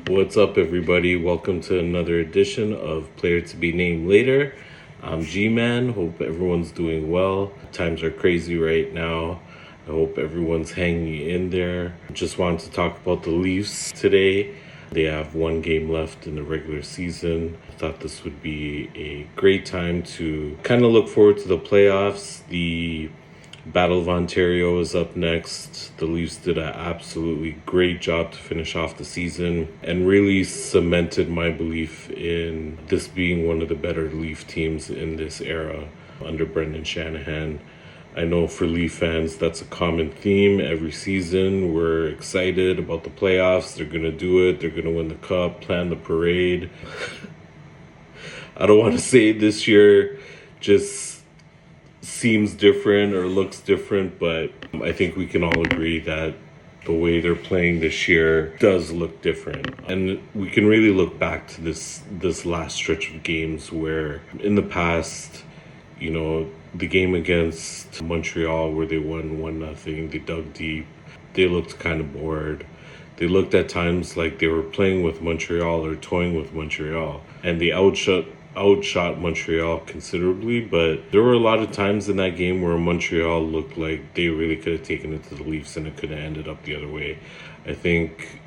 What's up, everybody? Welcome to another edition of Player to Be Named Later. I'm G-Man. Hope everyone's doing well. Times are crazy right now. I hope everyone's hanging in there. Just wanted to talk about the Leafs today. They have one game left in the regular season. I thought this would be a great time to kind of look forward to the playoffs. The Battle of Ontario is up next. The Leafs did an absolutely great job to finish off the season and really cemented my belief in this being one of the better Leaf teams in this era under Brendan Shanahan. I know for Leaf fans, that's a common theme every season. We're excited about the playoffs. They're going to do it. They're going to win the cup, plan the parade. I don't want to say this year just seems different or looks different, but I think we can all agree that the way they're playing this year does look different. And we can really look back to this last stretch of games where in the past, you know, the game against Montreal where they won 1-0, they dug deep, they looked kind of bored. They looked at times like they were playing with Montreal or toying with Montreal, and they outshot Montreal considerably, but there were a lot of times in that game where Montreal looked like they really could have taken it to the Leafs and it could have ended up the other way. I think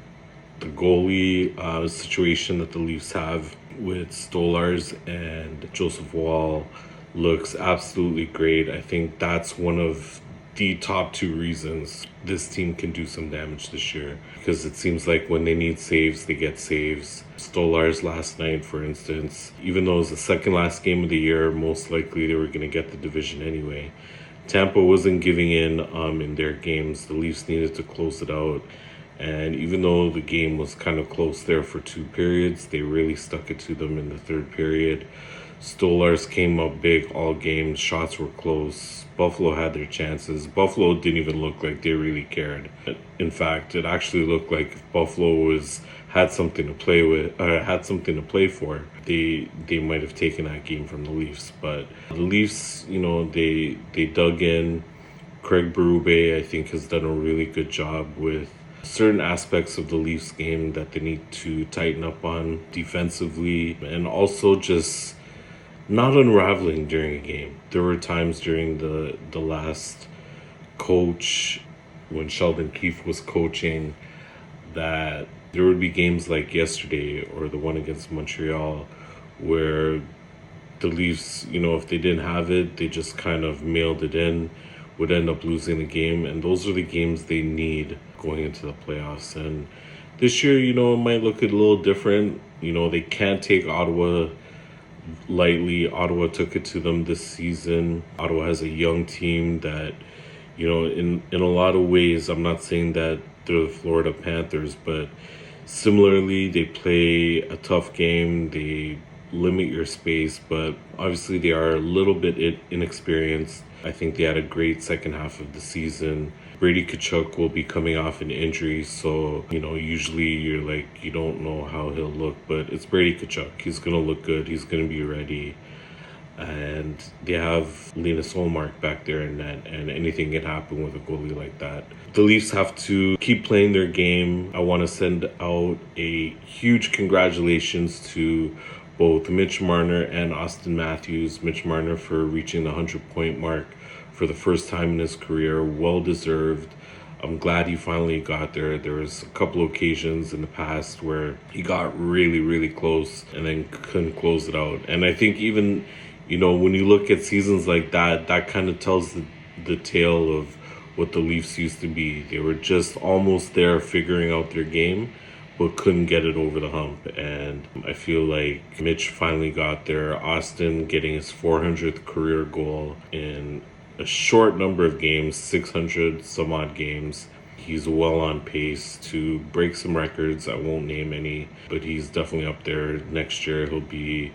the goalie situation that the Leafs have with Stolars and Joseph Wall looks absolutely great. I think that's one of the top two reasons this team can do some damage this year, because it seems like when they need saves, they get saves. Stolars last night, for instance, even though it was the second last game of the year, most likely they were going to get the division anyway. Tampa wasn't giving in their games. The Leafs needed to close it out. And even though the game was kind of close there for two periods, they really stuck it to them in the third period. Stolars came up big all game. Shots were close. Buffalo had their chances. Buffalo didn't even look like they really cared. In fact, it actually looked like if Buffalo had something to play with, had something to play for, they might have taken that game from the Leafs. But the Leafs, you know, they dug in. Craig Berube, I think, has done a really good job with certain aspects of the Leafs game that they need to tighten up on defensively, and also just not unraveling during a game. There were times during the last coach, when Sheldon Keefe was coaching, that there would be games like yesterday or the one against Montreal where the Leafs, you know, if they didn't have it, they just kind of mailed it in, would end up losing the game. And those are the games they need going into the playoffs. And this year, you know, it might look a little different. You know, they can't take Ottawa lightly. Ottawa took it to them this season. Ottawa has a young team that, you know, in a lot of ways, I'm not saying that they're the Florida Panthers, but similarly, they play a tough game. They limit your space, but obviously they are a little bit inexperienced. I think they had a great second half of the season. Brady Tkachuk will be coming off an injury, so, you know, usually you're like, you don't know how he'll look, but it's Brady Tkachuk. He's going to look good. He's going to be ready. And they have Linus Ullmark back there in net, and anything can happen with a goalie like that. The Leafs have to keep playing their game. I want to send out a huge congratulations to both Mitch Marner and Austin Matthews. Mitch Marner for reaching the 100-point mark for the first time in his career. Well deserved. I'm glad he finally got there. There was a couple occasions in the past where he got really, really close and then couldn't close it out. And I think even, you know, when you look at seasons like that, that kind of tells the tale of what the Leafs used to be. They were just almost there figuring out their game, but couldn't get it over the hump. And I feel like Mitch finally got there. Austin getting his 400th career goal in a short number of games, 600 some odd games. He's well on pace to break some records. I won't name any, but he's definitely up there. Next year, he'll be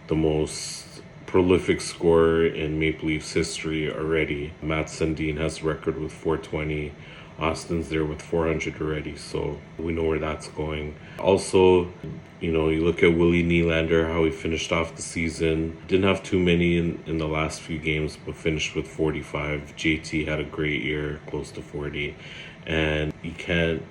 the most prolific scorer in Maple Leafs history already. Matt Sundin has a record with 420. Austin's there with 400 already, so we know where that's going. Also, you know, you look at Willie Nylander, how he finished off the season. Didn't have too many in the last few games, but finished with 45. JT had a great year, close to 40. And you can't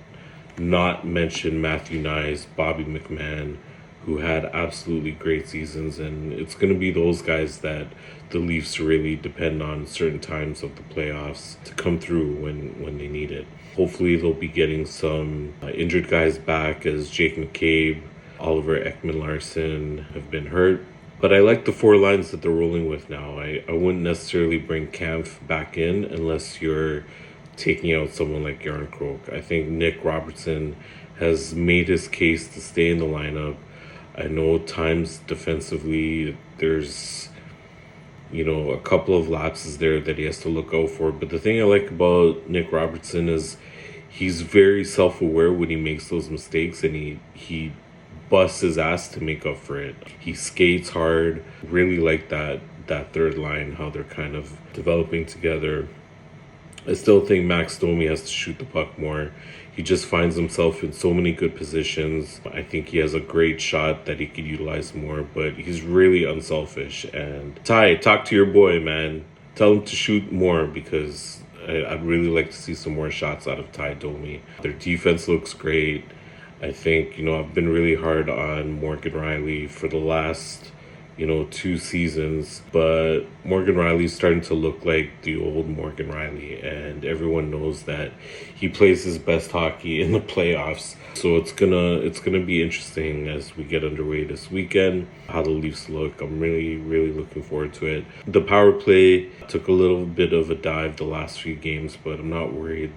not mention Matthew Nyes, Bobby McMahon, who had absolutely great seasons. And it's going to be those guys that the Leafs really depend on certain times of the playoffs to come through when they need it. Hopefully they'll be getting some injured guys back, as Jake McCabe, Oliver Ekman-Larsson have been hurt. But I like the four lines that they're rolling with now. I wouldn't necessarily bring Kampf back in unless you're taking out someone like Jarn Krok. I think Nick Robertson has made his case to stay in the lineup. I know times defensively there's a couple of lapses there that he has to look out for. But the thing I like about Nick Robertson is he's very self-aware when he makes those mistakes, and he busts his ass to make up for it. He skates hard. Really like that third line, how they're kind of developing together. I still think Max Domi has to shoot the puck more. He just finds himself in so many good positions. I think he has a great shot that he could utilize more, but he's really unselfish. And Ty, talk to your boy, man. Tell him to shoot more, because I'd really like to see some more shots out of Ty Domi. Their defense looks great. I think, I've been really hard on Morgan Rielly for the last 2 seasons, but Morgan Rielly's starting to look like the old Morgan Rielly, and everyone knows that he plays his best hockey in the playoffs. So it's gonna be interesting as we get underway this weekend, how the Leafs look. I'm really, really looking forward to it. The power play took a little bit of a dive the last few games, but I'm not worried.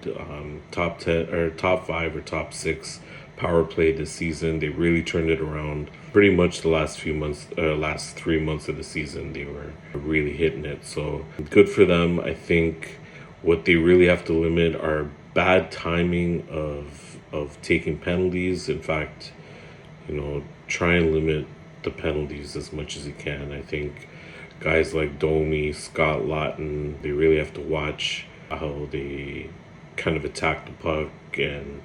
Top 10 or top 5 or top 6 power play this season. They really turned it around. Pretty much the last 3 months of the season, they were really hitting it. So good for them. I think what they really have to limit are bad timing of taking penalties. In fact, try and limit the penalties as much as you can. I think guys like Domi, Scott Laughton, they really have to watch how they kind of attack the puck and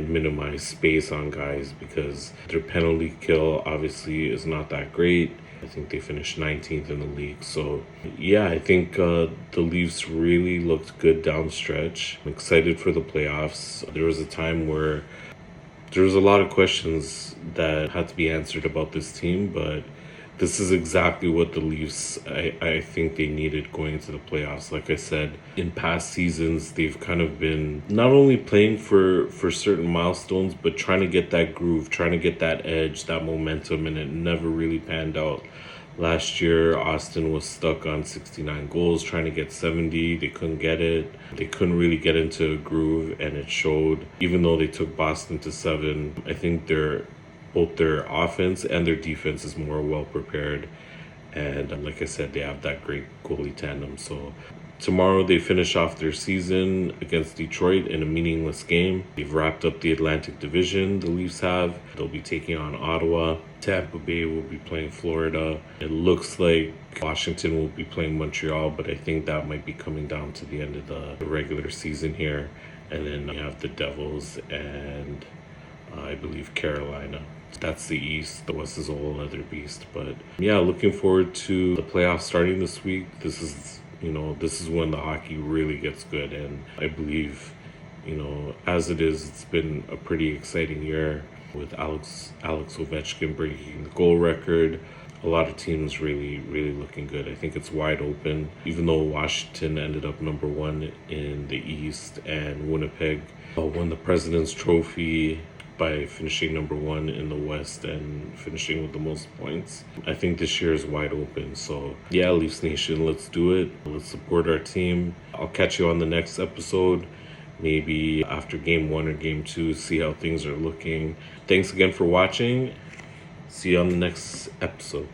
minimize space on guys, because their penalty kill obviously is not that great. I think they finished 19th in the league. So yeah, I think the Leafs really looked good down the stretch. I'm excited for the playoffs. There was a time where there was a lot of questions that had to be answered about this team, but this is exactly what the Leafs, I think they needed going into the playoffs. Like I said, in past seasons, they've kind of been not only playing for certain milestones, but trying to get that groove, trying to get that edge, that momentum, and it never really panned out. Last year, Austin was stuck on 69 goals, trying to get 70. They couldn't get it. They couldn't really get into a groove, and it showed. Even though they took Boston to 7, I think both their offense and their defense is more well prepared. And like I said, they have that great goalie tandem. So tomorrow they finish off their season against Detroit in a meaningless game. They've wrapped up the Atlantic Division, the Leafs have. They'll be taking on Ottawa. Tampa Bay will be playing Florida. It looks like Washington will be playing Montreal, but I think that might be coming down to the end of the regular season here. And then you have the Devils and I believe Carolina. That's the East. The West is a whole other beast. But yeah, looking forward to the playoffs starting this week. This is when the hockey really gets good. And I believe, as it is, it's been a pretty exciting year with Alex Ovechkin breaking the goal record. A lot of teams really, really looking good. I think it's wide open. Even though Washington ended up number 1 in the East and Winnipeg won the President's Trophy by finishing number 1 in the West and finishing with the most points. I think this year is wide open. So yeah, Leafs Nation, let's do it. Let's support our team. I'll catch you on the next episode, maybe after game 1 or game 2, see how things are looking. Thanks again for watching. See you on the next episode.